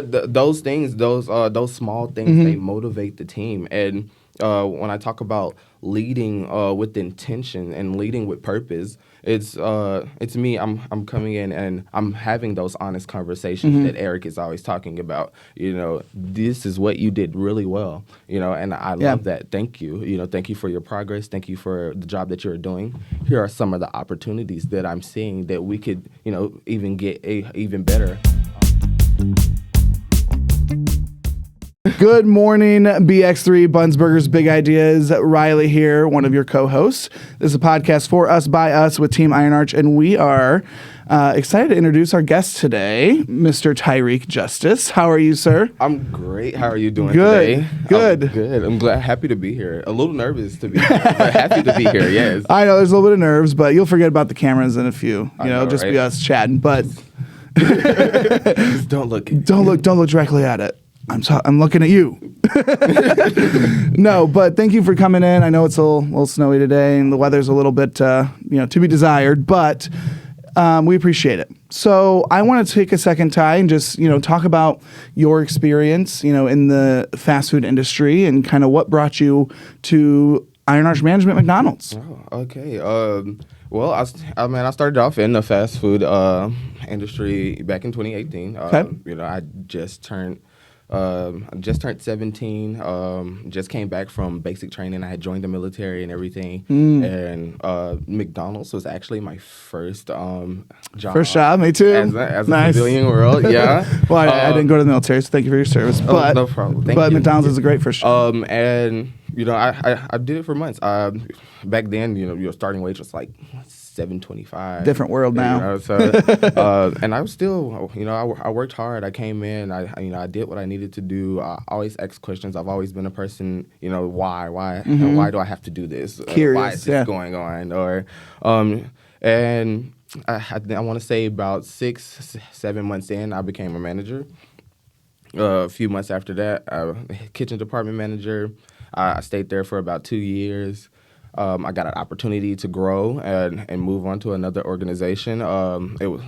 Those things, those small things, they motivate the team. And when I talk about leading with intention and leading with purpose, it's me. I'm coming in and I'm having those honest conversations that Eric is always talking about. This is what you did really well. And I love that. Thank you. Thank you for your progress. Thank you for the job that you're doing. Here are some of the opportunities that I'm seeing that we could, even get even better. Good morning, BX3, Buns, Burgers, Big Ideas. Riley here, one of your co-hosts. This is a podcast for us, by us, with Team Iron Arch, and we are excited to introduce our guest today, Mr. Tyrek Justice. How are you, sir? I'm great. How are you doing today? Good. Good. I'm happy to be here. A little nervous to be here, but happy to be here, yes. I know there's a little bit of nerves, but you'll forget about the cameras in a few. Just right? Be us chatting. But Just don't look directly at it. I'm looking at you. No, but thank you for coming in. I know it's a little snowy today, and the weather's a little bit, to be desired, but we appreciate it. So I want to take a second, Ty, and just, talk about your experience, in the fast food industry and kind of what brought you to Iron Arch Management McDonald's. Oh, okay. Well, I started off in the fast food industry back in 2018. Okay. I just turned 17, just came back from basic training. I had joined the military and everything. And McDonald's was actually my first job. First job, me too. As nice. a civilian world, yeah. Well, I didn't go to the military, so thank you for your service. But, no problem. Thank but you. McDonald's is a great first job. And, I did it for months. Back then, your starting wage was like $7.25. Different world now. And I was still, I worked hard. I came in. I did what I needed to do. I always ask questions. I've always been a person. Why? Why do I have to do this? Curious. Why is this going on? Or, and I want to say about 6-7 months in, I became a manager. A few months after that, kitchen department manager. I stayed there for about 2 years. I got an opportunity to grow and move on to another organization.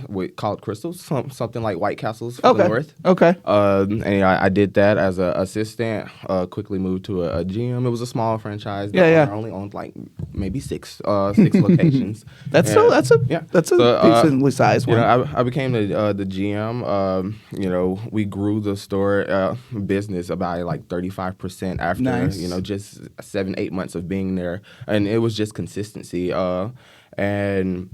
We called Crystals, something like White Castles for the North. Okay. And I did that as an assistant. Quickly moved to a GM. It was a small franchise. I only owned like maybe six locations. That's a decently sized one. I became the GM. We grew the store business by like 35% after just 7-8 months of being there. And it was just consistency. And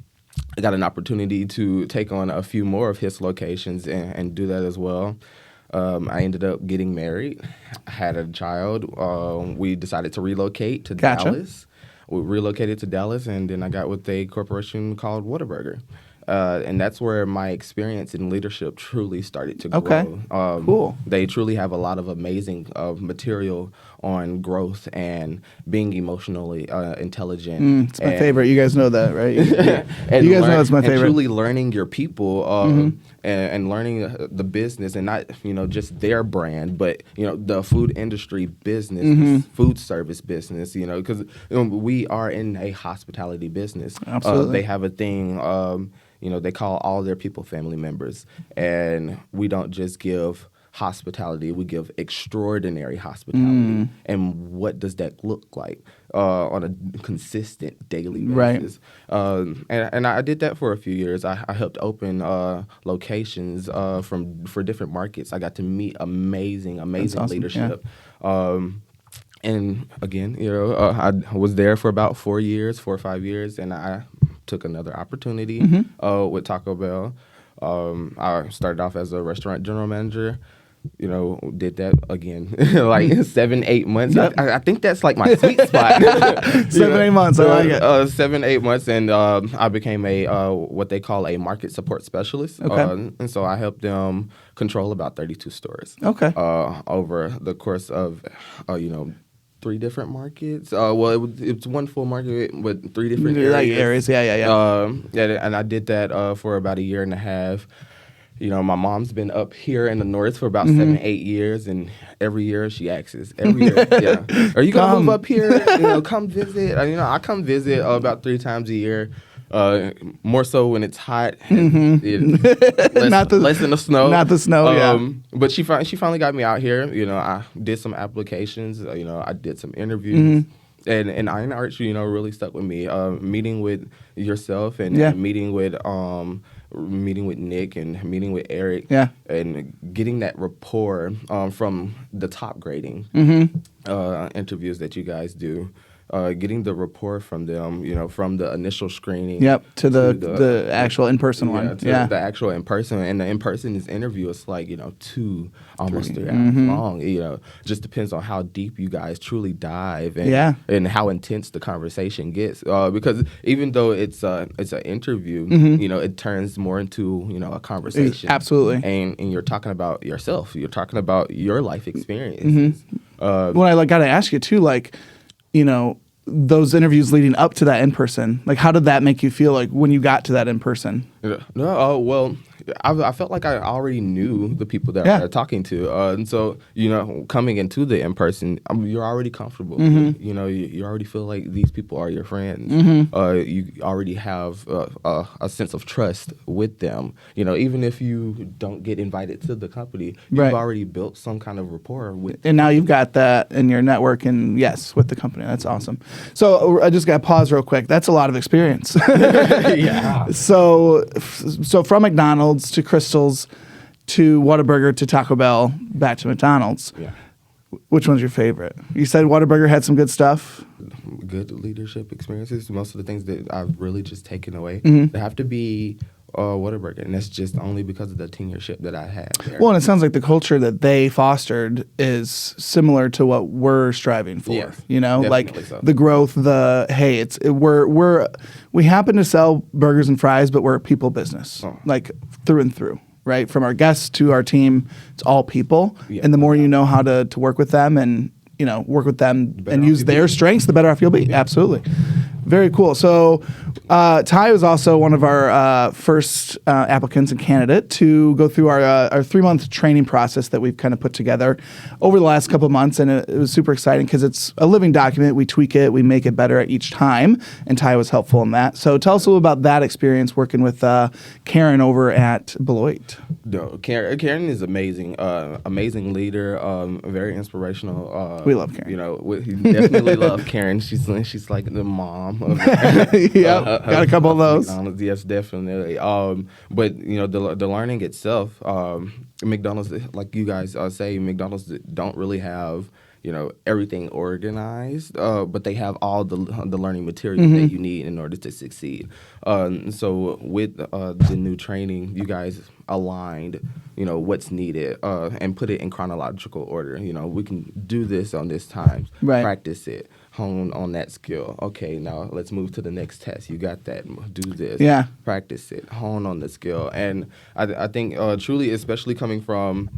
I got an opportunity to take on a few more of his locations and do that as well. I ended up getting married. I had a child. We decided to relocate to Dallas. We relocated to Dallas, and then I got with a corporation called Whataburger. And that's where my experience in leadership truly started to grow. Okay. Cool. They truly have a lot of amazing material on growth and being emotionally intelligent. It's my favorite. You guys know that, right? And you guys know it's my favorite. And truly learning your people and learning the business, and not just their brand, but the food industry business, food service business. Because we are in a hospitality business. Absolutely. They have a thing. They call all their people family members, and we don't just give hospitality, we give extraordinary hospitality. And what does that look like on a consistent daily basis? Right. And I did that for a few years. I helped open locations for different markets. I got to meet amazing awesome. Leadership. Yeah. And again, I was there for about 4 or 5 years, and I took another opportunity with Taco Bell. I started off as a restaurant general manager. Did that again, like 7-8 months. Yep. I think that's like my sweet spot. 7-8 months, I like it. 7-8 months, and I became a what they call a market support specialist. Okay. And so I helped them control about 32 stores. Okay. Over the course of 3 different markets. It's one full market with 3 different areas. Yeah. And I did that for about a year and a half. My mom's been up here in the north for about 7-8 years, and every year she asks, are you gonna move up here? Come visit. I come visit about 3 times a year. More so when it's hot, and less in the snow. Not the snow, yeah. But she finally got me out here. I did some applications. I did some interviews. And Iron Arch, really stuck with me. Meeting with yourself and meeting with Nick and meeting with Eric, and getting that rapport from the top grading interviews that you guys do. Getting the rapport from them, from the initial screening. To the actual in-person one. The actual in-person. And the in-person is interview. It's like, almost 3 hours long. Just depends on how deep you guys truly dive and how intense the conversation gets. Because even though it's an interview, it turns more into, a conversation. Absolutely. And you're talking about yourself. You're talking about your life experiences. Well, I got to ask you, too, those interviews leading up to that in-person, how did that make you feel when you got to that in-person? Well, I felt like I already knew the people that I was talking to. And so, coming into the in-person, you're already comfortable. You already feel like these people are your friends. You already have a sense of trust with them. Even if you don't get invited to the company, you've already built some kind of rapport with them. And now you've got that in your network and, with the company. That's awesome. So I just got to pause real quick. That's a lot of experience. So from McDonald's to Crystal's to Whataburger to Taco Bell back to McDonald's. Yeah. Which one's your favorite? You said Whataburger had some good stuff. Good leadership experiences. Most of the things that I've really just taken away, they have to be Whataburger, and that's just only because of the tenureship that I had there. Well, and it sounds like the culture that they fostered is similar to what we're striving for. Yes, so. The growth, we happen to sell burgers and fries, but we're a people business, through and through. Right, from our guests to our team, it's all people, and the more you know how to work with them and work with them and use their strengths, the better off you'll be. Absolutely. Very cool. So Ty was also one of our first applicants and candidate to go through our 3-month training process that we've kind of put together over the last couple of months. And it was super exciting because it's a living document. We tweak it. We make it better at each time. And Ty was helpful in that. So tell us a little about that experience working with Karen over at Beloit. No, Karen is amazing. Amazing leader. Very inspirational. We love Karen. We definitely love Karen. She's like the mom. Got a couple of those. McDonald's, yes, definitely. But the learning itself, McDonald's, like you guys say, McDonald's don't really have everything organized, but they have all the learning material that you need in order to succeed. So with the new training, you guys aligned, what's needed, and put it in chronological order. We can do this on this time, practice it, hone on that skill. Okay, now let's move to the next test. You got that. Do this. Practice it. Hone on the skill. And I think truly, especially coming from,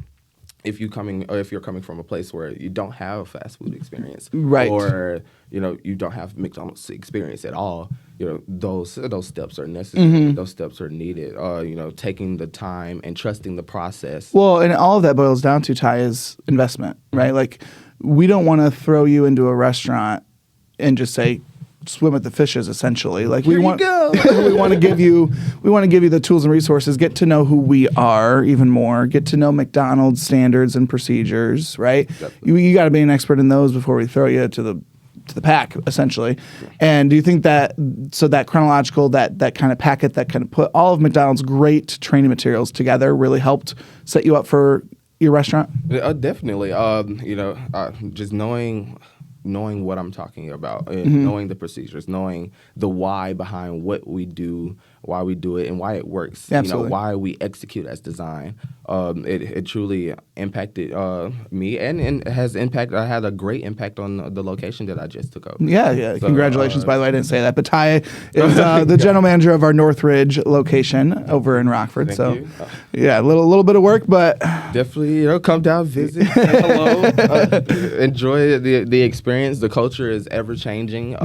if you're coming from a place where you don't have a fast food experience, or you don't have McDonald's experience at all, those steps are necessary. Those steps are needed. Taking the time and trusting the process. Well, and all of that boils down to, Ty, is investment, right? We don't want to throw you into a restaurant and just say, swim with the fishes, essentially. We want to give you the tools and resources, get to know who we are even more, get to know McDonald's standards and procedures, right? You got to be an expert in those before we throw you to the pack, essentially. And do you think that chronological, that kind of packet that kind of put all of McDonald's great training materials together really helped set you up for your restaurant? Definitely. Just knowing what I'm talking about, and knowing the procedures, knowing the why behind what we do, why we do it, and why it works. Absolutely. Why we execute as design. It truly impacted me, and it has impact. I had a great impact on the location that I just took over. Yeah. So, congratulations, by the way. I didn't say that, but Ty is the general manager of our Northridge location over in Rockford. Thank you. A little bit of work, but definitely, come down, visit, say hello, enjoy the experience. The culture is ever changing.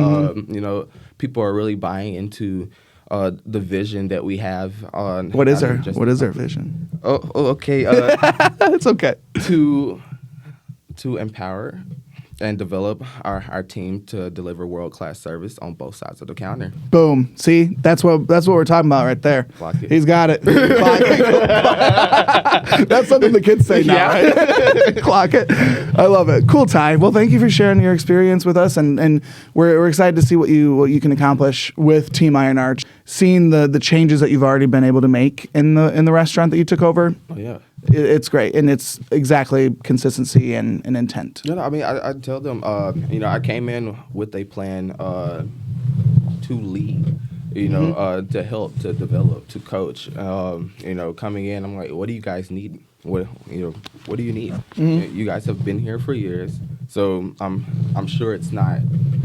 People are really buying into the vision that we have. What is our vision? Oh, okay. It's okay. To empower, and develop our team to deliver world-class service on both sides of the counter. Boom. See, that's what we're talking about right there. Clock it. He's got it. Clock it. That's something the kids say now, right? Clock it. I love it. Cool, Ty. Well, thank you for sharing your experience with us, and we're excited to see what you can accomplish with Team Iron Arch. Seeing the changes that you've already been able to make in the restaurant that you took over. Oh yeah. It's great, and it's exactly consistency and intent. You know, I mean, I tell them, I came in with a plan to lead, to help, to develop, to coach. Coming in, I'm like, what do you guys need? What do you need? You guys have been here for years, so I'm sure it's not,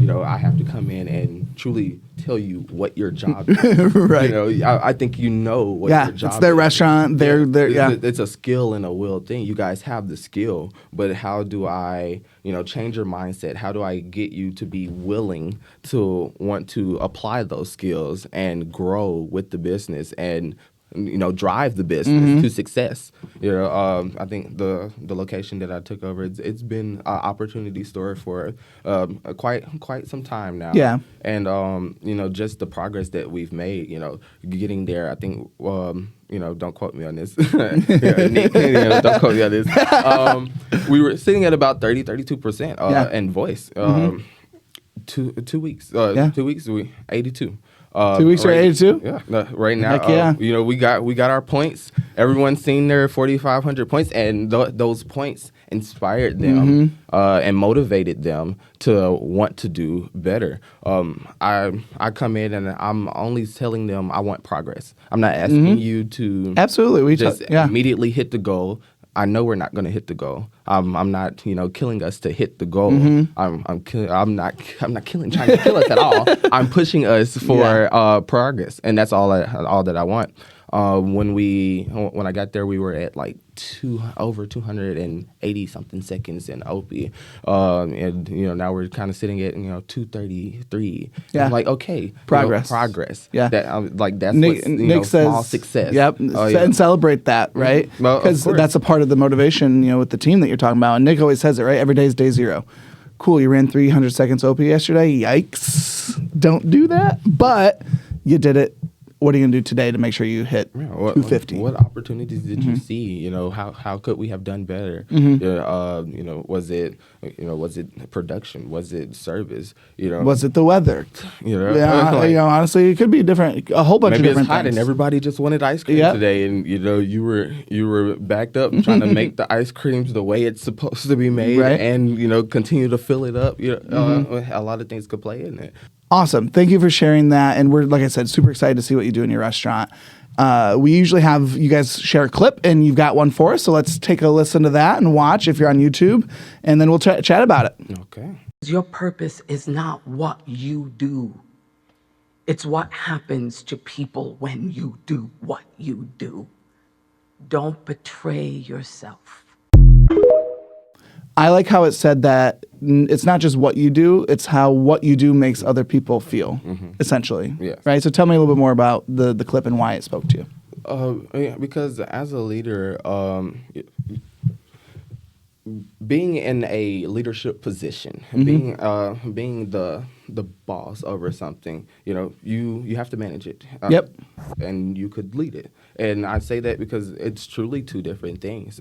I have to come in and truly tell you what your job is. Right. I think what your job is. It's their restaurant. It's a skill and a will thing. You guys have the skill, but how do I, change your mindset? How do I get you to be willing to want to apply those skills and grow with the business and drive the business to success? I think the location that I took over, it's been an opportunity store for quite some time now. Yeah. And just the progress that we've made, getting there. I think don't quote me on this. Nick, don't quote me on this. We were sitting at about 32% in voice. 2 weeks. 2 weeks. 82. 2 weeks or 82? Yeah, right now. Heck yeah. We got our points. Everyone's seen their 4,500 points, and those points inspired them and motivated them to want to do better. I come in and I'm only telling them I want progress. I'm not asking you to absolutely immediately hit the goal. I know we're not going to hit the goal. I'm not, killing us to hit the goal. I'm not trying to kill us at all. I'm pushing us for progress, and that's all that I want. When I got there, we were at like over 280 something seconds in OP, and now we're kind of sitting at 233. Yeah, I'm like, okay, progress. Yeah, that's Nick says, small success. Yep, and celebrate that, right? Because that's a part of the motivation, with the team that you're talking about. And Nick always says it, right? Every day is day zero. Cool, you ran 300 seconds OP yesterday. Yikes! Don't do that, but you did it. What are you going to do today to make sure you hit 250? What opportunities did you see? How could we have done better? Was it production? Was it service? Was it the weather? Honestly, it could be a whole bunch of different things. Maybe it's hot and everybody just wanted ice cream today, and you were backed up trying to make the ice creams the way it's supposed to be made, right? And continue to fill it up. A lot of things could play in it. Awesome. Thank you for sharing that. And we're, like I said, super excited to see what you do in your restaurant. We usually have you guys share a clip, and you've got one for us. So let's take a listen to that and watch if you're on YouTube, and then we'll chat about it. Okay. Your purpose is not what you do. It's what happens to people when you do what you do. Don't betray yourself. I like how it said that it's not just what you do, it's how what you do makes other people feel, essentially. Yes. Right? So tell me a little bit more about the clip and why it spoke to you. Because as a leader, being in a leadership position, being the boss over something, you have to manage it. And you could lead it. And I say that because it's truly two different things.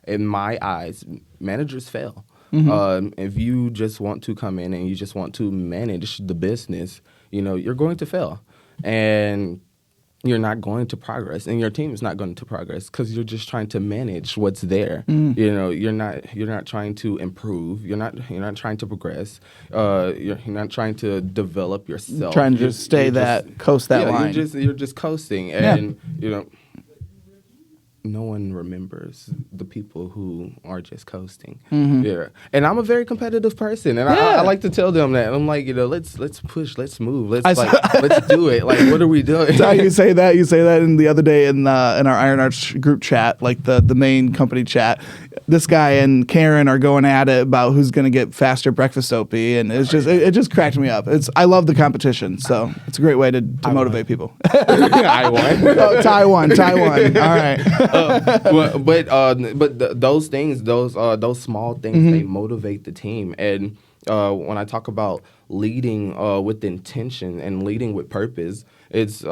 In my eyes, managers fail. If you just want to come in and you just want to manage the business, you're going to fail. And you're not going to progress, and your team is not going to progress because you're just trying to manage what's there. You're not trying to improve. You're not trying to progress. You're not trying to develop yourself. Trying to just coast that line. You're just coasting, and no one remembers the people who are just coasting. Yeah, and I'm a very competitive person, and I like to tell them that. I'm like, let's push, let's move, let's do it. Like, what are we doing? So you say that in the other day in our Iron Arch group chat, like the main company chat. This guy and Karen are going at it about who's going to get faster breakfast OP, and it's just it just cracked me up. I love the competition, so it's a great way to motivate people. I won. Oh, Ty won. All right. Those things, those small things, they motivate the team. And when I talk about leading with intention and leading with purpose, it's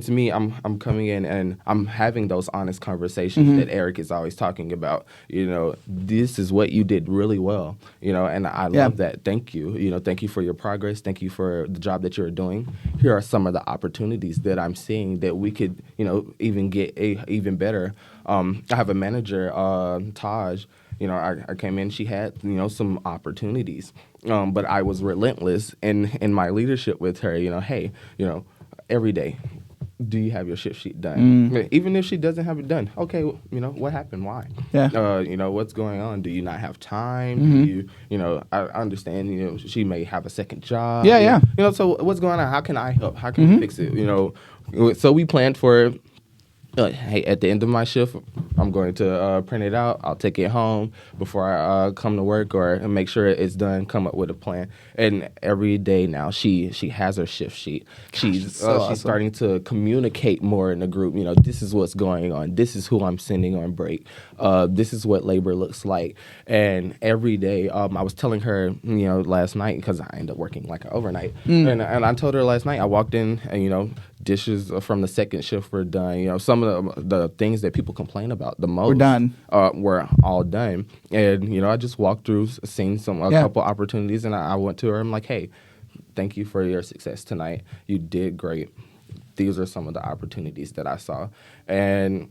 me. I'm coming in and I'm having those honest conversations that Eric is always talking about. This is what you did really well. And I love that. Thank you. Thank you for your progress. Thank you for the job that you're doing. Here are some of the opportunities that I'm seeing that we could, even get even better. I have a manager, Taj. I came in, she had, some opportunities, but I was relentless in my leadership with her. Hey, every day, do you have your shift sheet done? Even if she doesn't have it done, okay, what happened? Why? Yeah. What's going on? Do you not have time? Do you, I understand, she may have a second job. Yeah. So what's going on? How can I help? How can we fix it? So we planned for hey, at the end of my shift, I'm going to print it out. I'll take it home before I come to work or make sure it's done, come up with a plan. And every day now, she has her shift sheet. She's awesome. She's starting to communicate more in the group. This is what's going on. This is who I'm sending on break. This is what labor looks like. And every day, I was telling her, last night, because I ended up working like an overnight. And I told her last night, I walked in and, dishes from the second shift were done. Some of the things that people complain about the most We're done. Were all done. And, I just walked through, seen a couple opportunities, and I went to her. I'm like, hey, thank you for your success tonight. You did great. These are some of the opportunities that I saw. And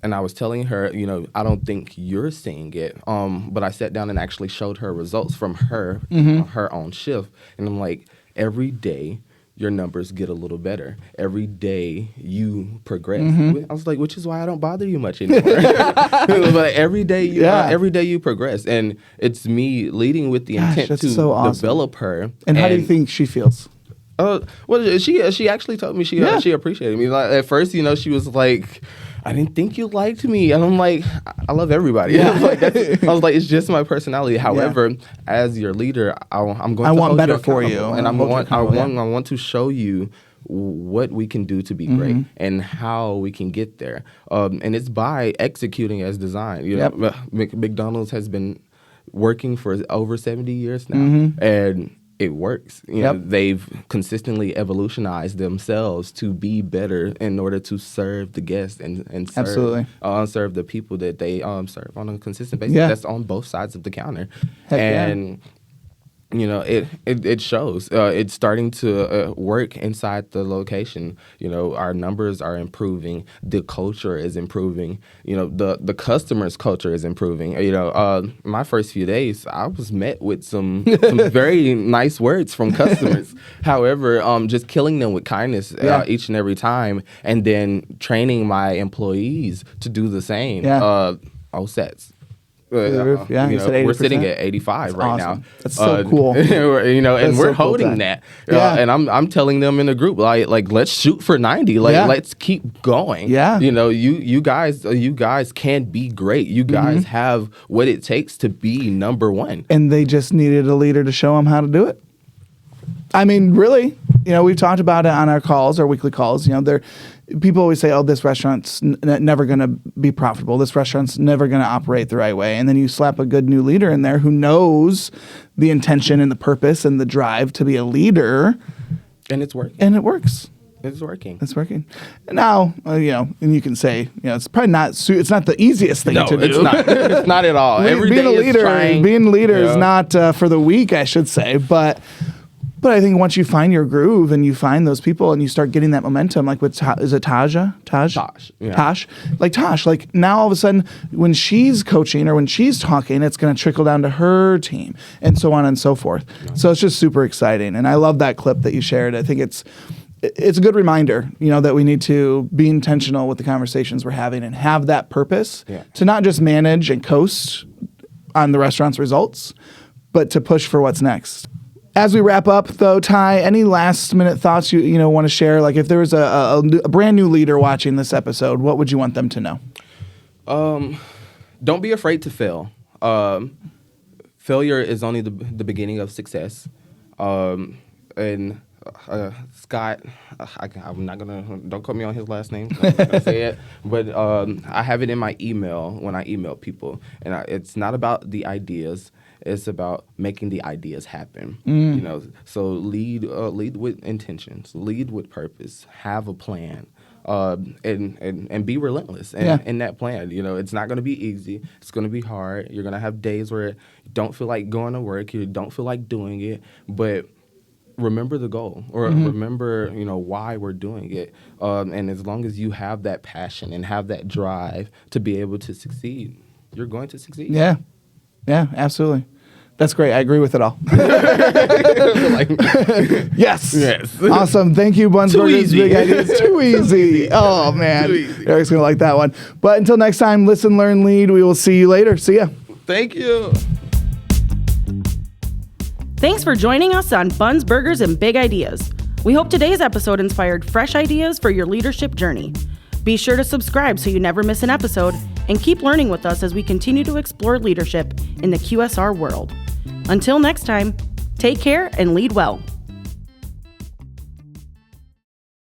I was telling her, I don't think you're seeing it. But I sat down and actually showed her results from her, her own shift. And I'm like, every day, your numbers get a little better. Every day you progress. I was like, which is why I don't bother you much anymore. But every day you progress, and it's me leading with the intent to develop her. And how do you think she feels? Well, she actually told me she appreciated me. Like, at first, she was like, I didn't think you liked me. And I'm like, I love everybody. Yeah. I was like, it's just my personality. However, as your leader, I'm going to want hold better you for you. And I want to show you what we can do to be great and how we can get there. And it's by executing as designed. McDonald's has been working for over 70 years now. And it works. They've consistently evolutionized themselves to be better in order to serve the guests and serve the people that they serve on a consistent basis. That's on both sides of the counter. It shows. It's starting to work inside the location. Our numbers are improving. The culture is improving. The customer's culture is improving. My first few days, I was met with some very nice words from customers. However, just killing them with kindness each and every time, and then training my employees to do the same. All sets. We're sitting at 85 right now. That's so cool. And we're holding that. And I'm telling them in the group, like let's shoot for 90. Let's keep going. You guys can be great. You guys have what it takes to be number one. And they just needed a leader to show them how to do it. I mean, really, we've talked about it on our calls, our weekly calls. People always say, oh, this restaurant's never going to be profitable. This restaurant's never going to operate the right way. And then you slap a good new leader in there who knows the intention and the purpose and the drive to be a leader. And it's working. And it works. It's working. It's working. And now, and you can say, it's probably not, it's not the easiest thing to do. It's not. It's not at all. Being a leader is not for the weak, I should say. But I think once you find your groove and you find those people and you start getting that momentum, like is it Taja? Tosh. Like Tosh. Like now all of a sudden when she's coaching or when she's talking, it's going to trickle down to her team and so on and so forth. So it's just super exciting. And I love that clip that you shared. I think it's a good reminder, that we need to be intentional with the conversations we're having and have that purpose to not just manage and coast on the restaurant's results, but to push for what's next. As we wrap up, though, Ty, any last minute thoughts you want to share? Like if there was a brand new leader watching this episode, what would you want them to know? Don't be afraid to fail. Failure is only the beginning of success. And Scott, I'm not don't quote me on his last name. I'm not gonna say it, but I have it in my email when I email people, and it's not about the ideas. It's about making the ideas happen. So lead with intentions, lead with purpose, have a plan. And be relentless in that plan. It's not going to be easy. It's going to be hard. You're going to have days where you don't feel like going to work. You don't feel like doing it. But remember the goal, or remember, why we're doing it. And as long as you have that passion and have that drive to be able to succeed, you're going to succeed. Yeah, absolutely. That's great. I agree with it all. Yes. Awesome. Thank you, Buns Burgers. Big Ideas. Too easy. Oh, man. Eric's going to like that one. But until next time, listen, learn, lead. We will see you later. See ya. Thank you. Thanks for joining us on Buns, Burgers, and Big Ideas. We hope today's episode inspired fresh ideas for your leadership journey. Be sure to subscribe so you never miss an episode, and keep learning with us as we continue to explore leadership in the QSR world. Until next time, take care and lead well.